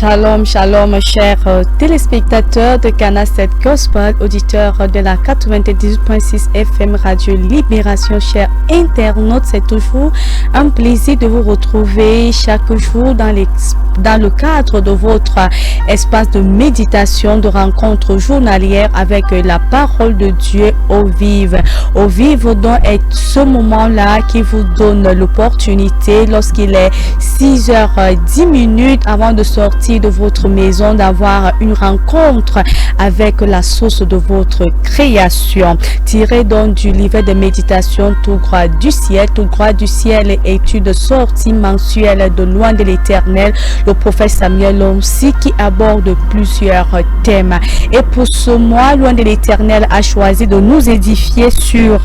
Shalom, shalom, chers téléspectateurs de Canal 7 Gospel, auditeurs de la 98.6 FM Radio Libération, chers internautes, c'est toujours un plaisir de vous retrouver chaque jour dans le cadre de votre espace de méditation, de rencontre journalière avec la parole de Dieu au vive. Au vive donc est ce moment-là qui vous donne l'opportunité, lorsqu'il est 6h10 avant de sortir de votre maison, d'avoir une rencontre avec la source de votre création. Tiré donc du livre de méditation Tout droit du ciel. Tout droit du ciel, étude sortie mensuelle de Loin de l'Éternel, le prophète Samuel aussi, qui aborde plusieurs thèmes. Et pour ce mois, Loin de l'Éternel a choisi de nous édifier sur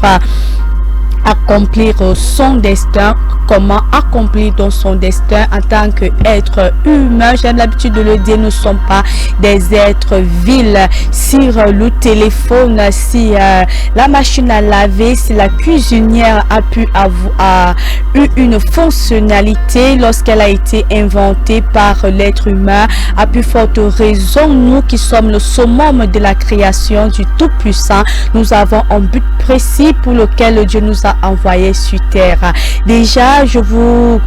accomplir son destin. Comment accomplir donc son destin en tant qu'être humain? J'ai l'habitude de le dire, nous ne sommes pas des êtres vils. Si le téléphone, si la machine à laver, si la cuisinière a eu une fonctionnalité lorsqu'elle a été inventée par l'être humain, à plus forte raison, nous qui sommes le summum de la création du Tout-Puissant, nous avons un but précis pour lequel Dieu nous a envoyés sur terre. Déjà, je vous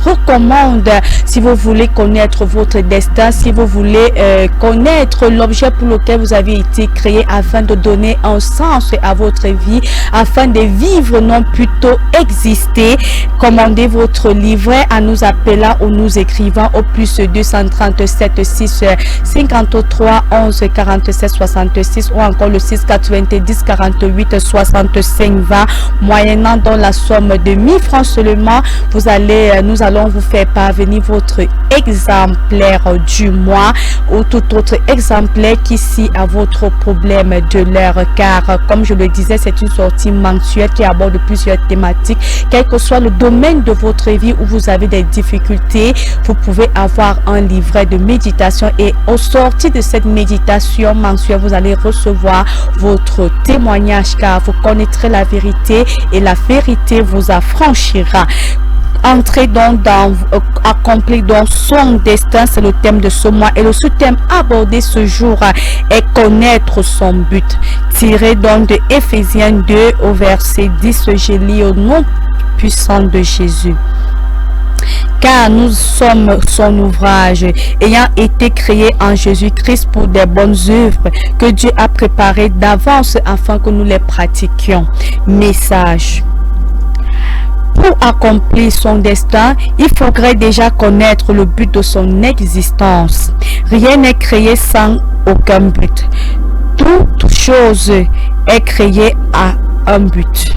recommande, si vous voulez connaître votre destin, si vous voulez connaître l'objet pour lequel vous avez été créé, afin de donner un sens à votre vie, afin de vivre, non plutôt exister, commandez votre livret en nous appelant ou nous écrivant au plus 237 6 53 11 47 66 ou encore le 6 90 48 65 20, moyennant dans la somme de 1000 francs seulement. Nous allons vous faire parvenir votre exemplaire du mois ou tout autre exemplaire qui suit à votre problème de l'heure, car comme je le disais, c'est une sortie mensuelle qui aborde plusieurs thématiques. Quel que soit le domaine de votre vie où vous avez des difficultés, vous pouvez avoir un livret de méditation, et au sortir de cette méditation mensuelle, vous allez recevoir votre témoignage, car vous connaîtrez la vérité et la vérité vous affranchira. Entrez donc dans accomplir donc son destin, c'est le thème de ce mois, et le sous-thème abordé ce jour est connaître son but. Tiré donc de Éphésiens 2 au verset 10, je lis au nom puissant de Jésus. Car nous sommes son ouvrage, ayant été créés en Jésus-Christ pour des bonnes œuvres que Dieu a préparées d'avance afin que nous les pratiquions. Message. Pour accomplir son destin, il faudrait déjà connaître le but de son existence. Rien n'est créé sans aucun but. Toute chose est créée à un but.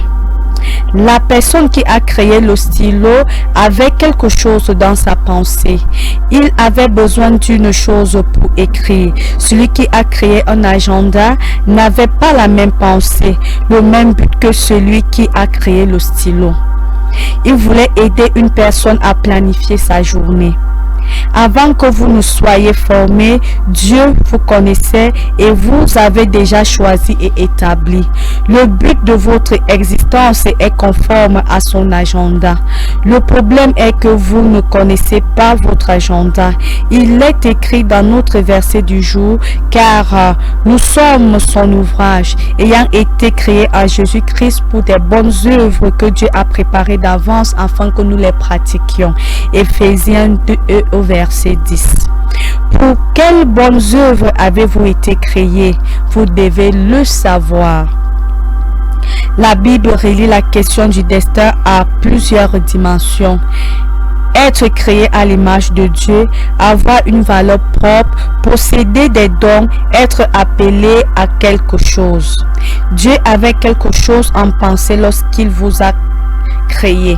La personne qui a créé le stylo avait quelque chose dans sa pensée. Il avait besoin d'une chose pour écrire. Celui qui a créé un agenda n'avait pas la même pensée, le même but que celui qui a créé le stylo. Il voulait aider une personne à planifier sa journée. Avant que vous ne soyez formés, Dieu vous connaissait et vous avez déjà choisi et établi. Le but de votre existence est conforme à son agenda. Le problème est que vous ne connaissez pas votre agenda. Il est écrit dans notre verset du jour, car nous sommes son ouvrage, ayant été créés à Jésus-Christ pour des bonnes œuvres que Dieu a préparées d'avance afin que nous les pratiquions. Éphésiens 2 au verset 10. Pour quelles bonnes œuvres avez-vous été créés? Vous devez le savoir. La Bible relie la question du destin à plusieurs dimensions. Être créé à l'image de Dieu, avoir une valeur propre, posséder des dons, être appelé à quelque chose. Dieu avait quelque chose en pensée lorsqu'il vous a créé.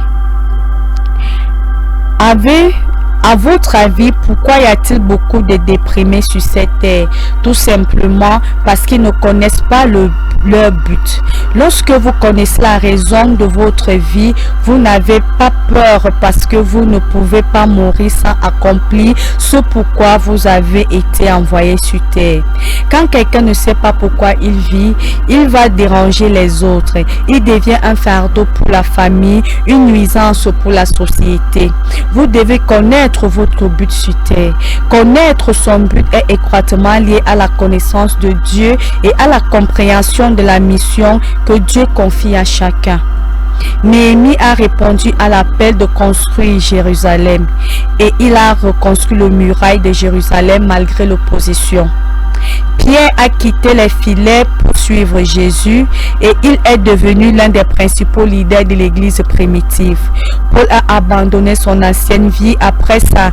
À votre avis, pourquoi y a-t-il beaucoup de déprimés sur cette terre? Tout simplement parce qu'ils ne connaissent pas leur but. Lorsque vous connaissez la raison de votre vie, vous n'avez pas peur parce que vous ne pouvez pas mourir sans accomplir ce pourquoi vous avez été envoyé sur terre. Quand quelqu'un ne sait pas pourquoi il vit, il va déranger les autres. Il devient un fardeau pour la famille, une nuisance pour la société. Vous devez connaître connaître votre but sur terre. Connaître son but est étroitement lié à la connaissance de Dieu et à la compréhension de la mission que Dieu confie à chacun. Néhémie a répondu à l'appel de construire Jérusalem et il a reconstruit le muraille de Jérusalem malgré l'opposition. Pierre a quitté les filets pour suivre Jésus et il est devenu l'un des principaux leaders de l'église primitive. Paul a abandonné son ancienne vie après sa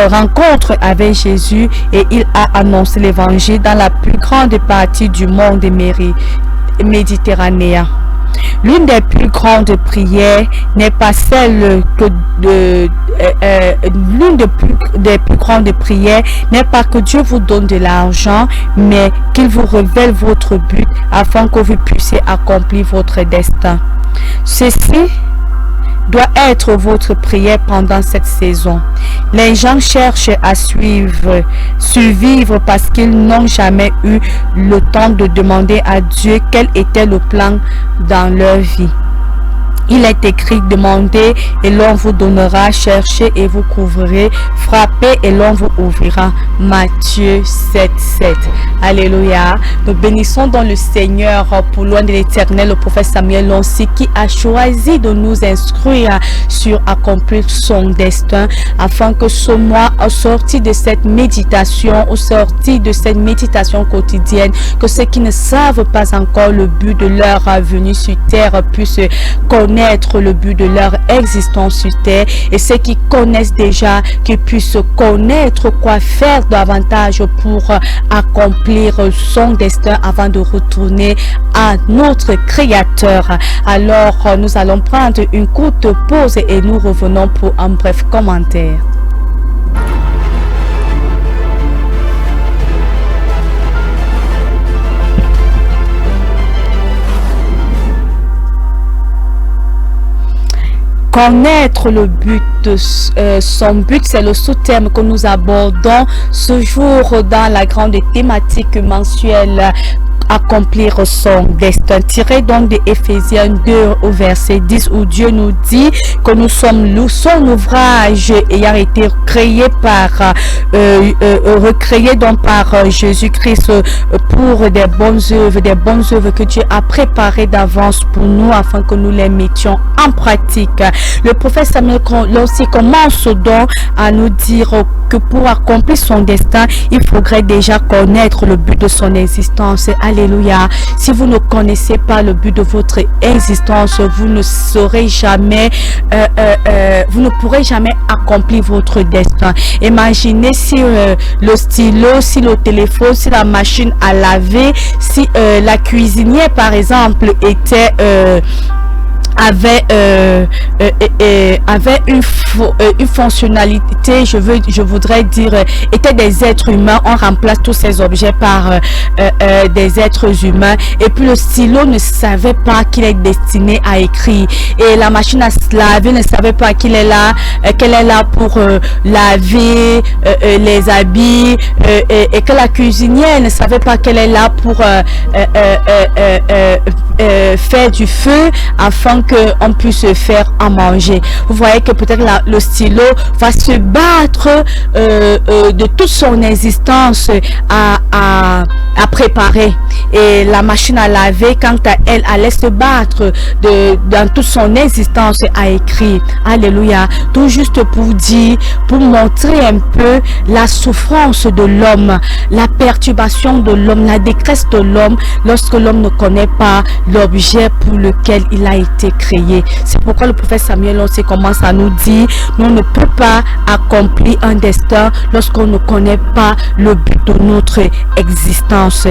rencontre avec Jésus et il a annoncé l'évangile dans la plus grande partie du monde méditerranéen. L'une des plus grandes prières n'est pas celle des plus grandes prières n'est pas que Dieu vous donne de l'argent, mais qu'il vous révèle votre but afin que vous puissiez accomplir votre destin. Ceci doit être votre prière pendant cette saison. Les gens cherchent à survivre parce qu'ils n'ont jamais eu le temps de demander à Dieu quel était le plan dans leur vie. Il est écrit: demandez et l'on vous donnera, cherchez et vous trouverez, frappez et l'on vous ouvrira. Matthieu 7:7. Alléluia. Nous bénissons dans le Seigneur pour loin de l'Éternel, le prophète Samuel Lonsi, qui a choisi de nous instruire sur accomplir son destin, afin que ce mois, au sorti de cette méditation, quotidienne, que ceux qui ne savent pas encore le but de leur venue sur terre puissent connaître le but de leur existence sur terre, et ceux qui connaissent déjà qu'ils puissent connaître quoi faire davantage pour accomplir son destin avant de retourner à notre Créateur. Alors nous allons prendre une courte pause et nous revenons pour un bref commentaire. Connaître le but de son but, c'est le sous-thème que nous abordons ce jour dans la grande thématique mensuelle accomplir son destin, tiré donc de Éphésiens 2 au verset 10, où Dieu nous dit que nous sommes son ouvrage ayant été créé recréé donc par Jésus-Christ pour des bonnes œuvres que Dieu a préparées d'avance pour nous afin que nous les mettions en pratique. Le prophète Samuel aussi commence donc à nous dire que pour accomplir son destin, il faudrait déjà connaître le but de son existence. Alléluia. Si vous ne connaissez pas le but de votre existence, vous ne saurez jamais, vous ne pourrez jamais accomplir votre destin. Imaginez si le stylo, si le téléphone, si la machine à laver, si la cuisinière par exemple était avait une fonctionnalité, je voudrais dire, étaient des êtres humains. On remplace tous ces objets par des êtres humains, et puis le stylo ne savait pas qu'il est destiné à écrire, et la machine à laver ne savait pas qu'elle est là pour laver les habits, et que la cuisinière ne savait pas qu'elle est là pour faire du feu afin qu'on puisse faire à manger. Vous voyez que peut-être le stylo va se battre de toute son existence à préparer, et la machine à laver, quant à elle, allait se battre dans toute son existence à écrire. Alléluia. Tout juste pour montrer un peu la souffrance de l'homme, la perturbation de l'homme, la détresse de l'homme lorsque l'homme ne connaît pas l'objet pour lequel il a été créé. C'est pourquoi le prophète Samuel aussi commence à nous dire: nous ne pouvons pas accomplir un destin lorsqu'on ne connaît pas le but de notre existence.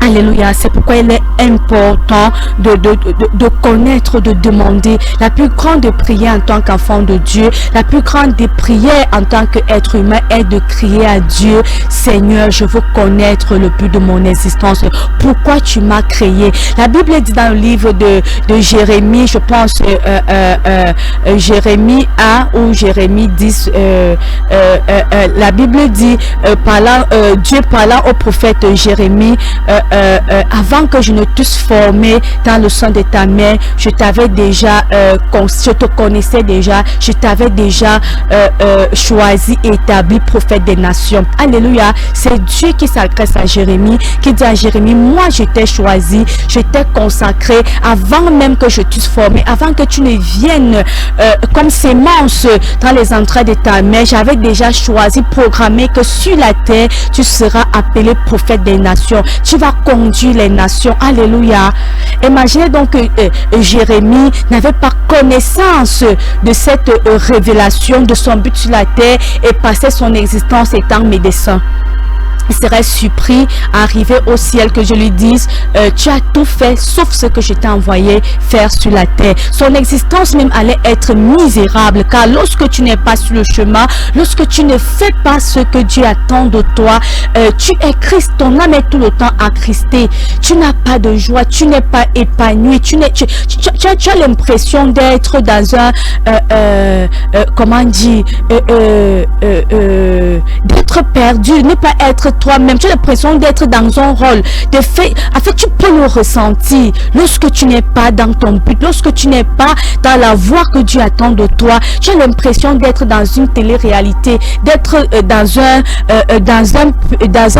Alléluia. C'est pourquoi il est important de connaître, de demander. La plus grande prière en tant qu'enfant de Dieu, la plus grande des prières en tant qu'être humain est de crier à Dieu: Seigneur, je veux connaître le but de mon existence. Pourquoi tu m'as créé? La Bible dit dans le livre de Jérémie, je pense Jérémie 1 ou Jérémie 10, la Bible dit, Dieu parlant au prophète Jérémie, avant que je ne t'eusse formé dans le sein de ta mère, je t'avais déjà, je te connaissais déjà, je t'avais déjà choisi et établi prophète des nations. Alléluia. C'est Dieu qui s'adresse à Jérémie, qui dit à Jérémie, moi je t'ai choisi, je t'ai consacré avant même que je t'eusse formé, avant que tu ne viennes comme sémence dans les entrailles de ta mère. J'avais déjà choisi, programmé que sur la terre, tu seras appelé prophète des nations. Tu vas conduire les nations. Alléluia. Imaginez donc que Jérémie n'avait pas connaissance de cette révélation, de son but sur la terre, et passait son existence étant médecin. Il serait surpris à arriver au ciel que je lui dise tu as tout fait sauf ce que je t'ai envoyé faire sur la terre. Son existence même allait être misérable, car lorsque tu n'es pas sur le chemin, lorsque tu ne fais pas ce que Dieu attend de toi, tu es Christ, ton âme est tout le temps attristé, tu n'as pas de joie, tu n'es pas épanoui, tu as l'impression d'être dans un comment dire, d'être perdu, ne pas être toi-même. Tu as l'impression d'être dans un rôle de fait. En fait, tu peux le ressentir lorsque tu n'es pas dans ton but, lorsque tu n'es pas dans la voie que Dieu attend de toi. Tu as l'impression d'être dans une télé-réalité, d'être dans un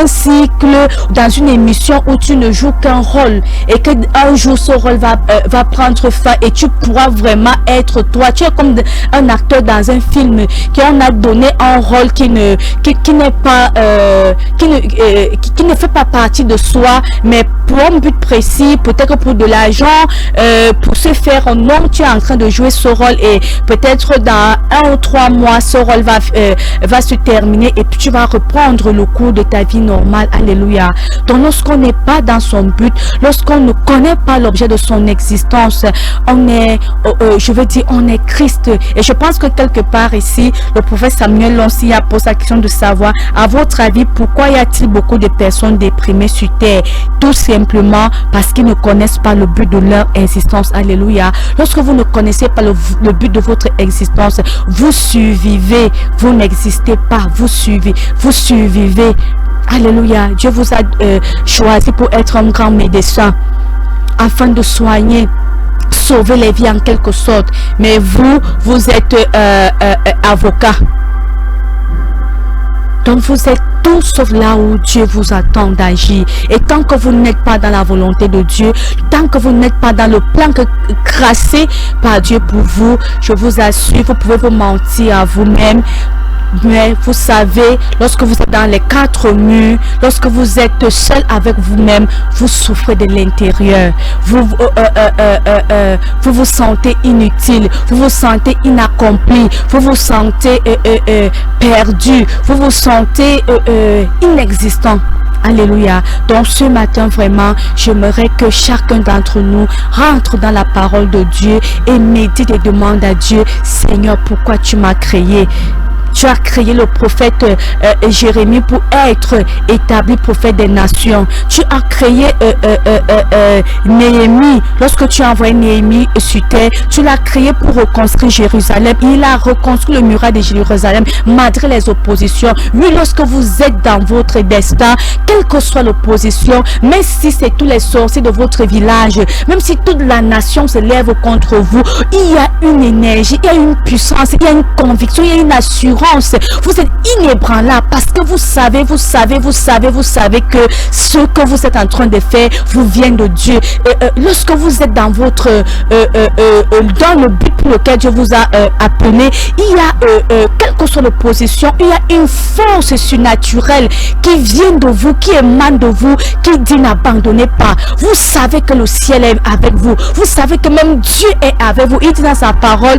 cycle, dans une émission où tu ne joues qu'un rôle, et que un jour ce rôle va prendre fin et tu pourras vraiment être toi. Tu es comme un acteur dans un film qui on a donné un rôle qui ne fait pas partie de soi, mais pour un but précis, peut-être pour de l'argent, pour se faire un nom. Tu es en train de jouer ce rôle, et peut-être dans 1 ou 3 mois ce rôle va se terminer, et puis tu vas reprendre le cours de ta vie normale. Alléluia. Donc lorsqu'on n'est pas dans son but, lorsqu'on ne connaît pas l'objet de son existence, on est on est Christ. Et je pense que quelque part ici, le prophète Samuel aussi a posé la question de savoir, à votre avis, pourquoi y a-t-il beaucoup de personnes déprimées sur terre? Tout simplement parce qu'ils ne connaissent pas le but de leur existence. Alléluia. Lorsque vous ne connaissez pas le but de votre existence, vous survivez, vous n'existez pas, vous survivez. Alléluia. Dieu vous a choisi pour être un grand médecin, afin de soigner, sauver les vies en quelque sorte. Mais vous êtes avocat. Donc vous êtes tout sauf là où Dieu vous attend d'agir. Et tant que vous n'êtes pas dans la volonté de Dieu, tant que vous n'êtes pas dans le plan tracé par Dieu pour vous, je vous assure, vous pouvez vous mentir à vous-même. Mais vous savez, lorsque vous êtes dans les 4 murs, lorsque vous êtes seul avec vous-même, vous souffrez de l'intérieur. Vous vous sentez inutile, vous vous sentez inaccompli, vous vous sentez perdu, vous vous sentez inexistant. Alléluia. Donc ce matin, vraiment, j'aimerais que chacun d'entre nous rentre dans la parole de Dieu et médite et demande à Dieu, Seigneur, pourquoi tu m'as créé? Tu as créé le prophète Jérémie pour être établi prophète des nations. Tu as créé Néhémie. Lorsque tu as envoyé Néhémie sur terre, tu l'as créé pour reconstruire Jérusalem. Il a reconstruit le muraille de Jérusalem malgré les oppositions. Oui, lorsque vous êtes dans votre destin, quelle que soit l'opposition, même si c'est tous les sorciers de votre village, même si toute la nation se lève contre vous, il y a une énergie, il y a une puissance, il y a une conviction, il y a une assurance. Vous êtes inébranlable parce que vous savez que ce que vous êtes en train de faire vous vient de Dieu. Lorsque vous êtes dans votre dans le but pour lequel Dieu vous a appelé, il y a quelle que soit l'opposition, il y a une force surnaturelle qui vient de vous, qui émane de vous, qui dit n'abandonnez pas. Vous savez que le ciel est avec vous. Vous savez que même Dieu est avec vous. Il dit dans sa parole,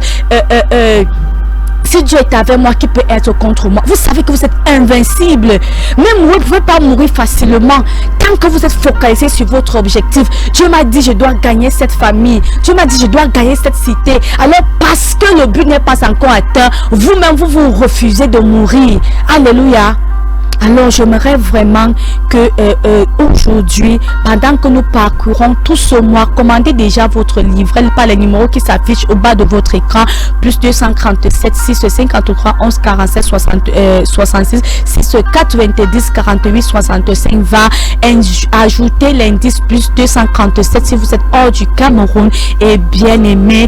si Dieu est avec moi, qui peut être contre moi? Vous savez que vous êtes invincible. Même vous ne pouvez pas mourir facilement tant que vous êtes focalisé sur votre objectif. Dieu m'a dit je dois gagner cette famille. Dieu m'a dit je dois gagner cette cité. Alors parce que le but n'est pas encore atteint, vous-même vous refusez de mourir. Alléluia. Alors j'aimerais vraiment que aujourd'hui, pendant que nous parcourons tout ce mois, commandez déjà votre livret par les numéros qui s'affichent au bas de votre écran, plus 237 653 11 47 66 6 90 48 65 20. Ajoutez l'indice plus 237 si vous êtes hors du Cameroun. Et bien aimé,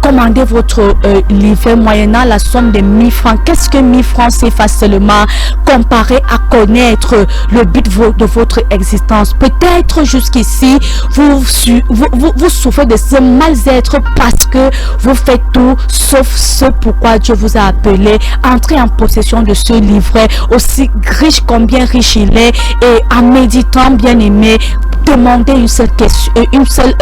commandez votre livret moyennant la somme de 1000 francs. Qu'est-ce que 1000 francs? C'est facilement comparé à connaître le but de votre existence. Peut-être jusqu'ici vous souffrez de ce mal-être parce que vous faites tout sauf ce pourquoi Dieu vous a appelé. Entrez en possession de ce livret, aussi riche combien riche il est, et en méditant, bien aimé, demandez une seule question, une seule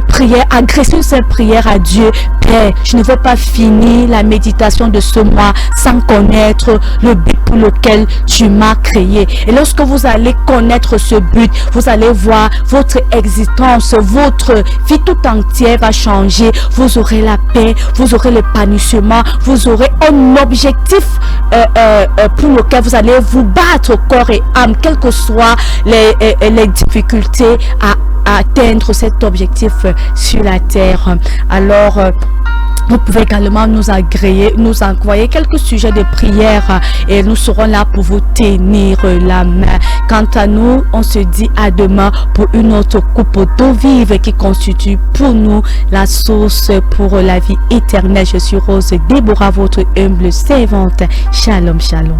prière, adressez une seule prière à Dieu. Père, je ne veux pas finir la méditation de ce mois sans connaître le but pour lequel tu m'as créé. Et lorsque vous allez connaître ce but, vous allez voir votre existence, votre vie tout entière va changer. Vous aurez la paix, vous aurez l'épanouissement, vous aurez un objectif pour lequel vous allez vous battre corps et âme, quelles que soient les difficultés à atteindre cet objectif sur la terre. Alors vous pouvez également nous envoyer quelques sujets de prière et nous serons là pour vous tenir la main. Quant à nous, on se dit à demain pour une autre coupe d'eau vive qui constitue pour nous la source pour la vie éternelle. Je suis Rose Déborah, votre humble servante. Shalom, shalom.